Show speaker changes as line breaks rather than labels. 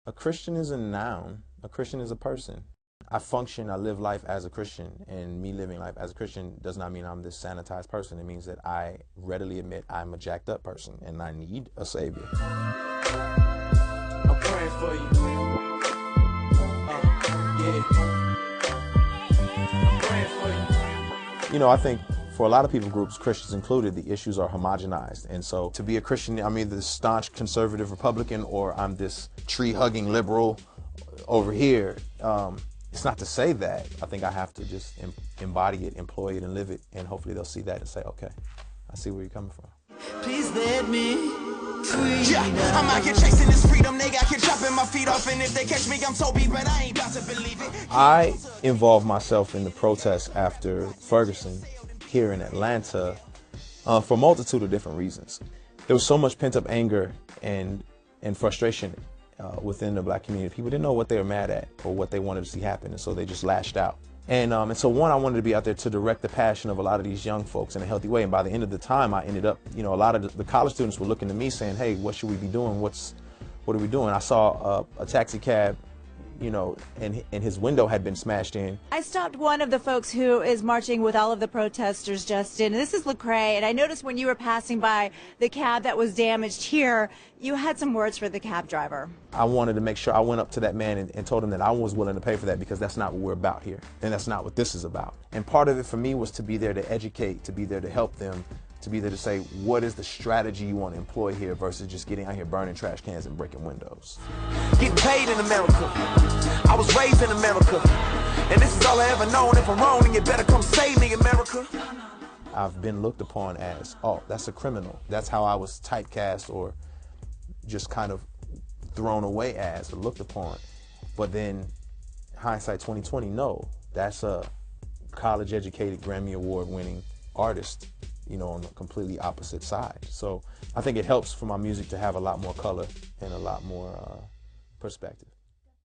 A Christian is a noun. A Christian is a person. I function, I live life as a Christian, and me living life as a Christian does not mean I'm this sanitized person. It means that I readily admit I'm a jacked up person and I need a savior. I'm praying for you. Yeah. I'm praying for you. You know, I think for a lot of people groups, Christians included, the issues are homogenized. And so to be a Christian, I'm either this staunch conservative Republican or I'm this tree-hugging liberal over here. It's not to say that. I think I have to just embody it, employ it, and live it, and hopefully they'll see that and say, okay, I see where you're coming from.
Please let me free. Yeah, I'm out here chasing this freedom, nigga. I keep chopping my feet off, and if they catch me, I'm so beat, but I ain't about to believe it.
I involved myself in the protests after Ferguson here in Atlanta for a multitude of different reasons. There was so much pent-up anger and frustration within the black community. People didn't know what they were mad at or what they wanted to see happen, and so they just lashed out. And so one, I wanted to be out there to direct the passion of a lot of these young folks in a healthy way. And by the end of the time, I ended up, you know, a lot of the college students were looking to me saying, hey, what should we be doing? What are we doing? I saw a taxi cab, you know, and his window had been smashed in.
I stopped one of the folks who is marching with all of the protesters, Justin. This is Lecrae, and I noticed when you were passing by the cab that was damaged here, you had some words for the cab driver.
I wanted to make sure I went up to that man and told him that I was willing to pay for that because that's not what we're about here, and that's not what this is about. And part of it for me was to be there to educate, to be there to help them, to be there to say, what is the strategy you want to employ here versus just getting out here burning trash cans and breaking windows.
Getting paid in America. I was raised in America. And this is all I ever known. If I'm wrong, then you better come save me, America.
I've been looked upon as, oh, that's a criminal. That's how I was typecast or just kind of thrown away as or looked upon. But then, hindsight 2020, no. That's a college-educated, Grammy Award-winning artist, you know, on the completely opposite side. So I think it helps for my music to have a lot more color and a lot more perspective.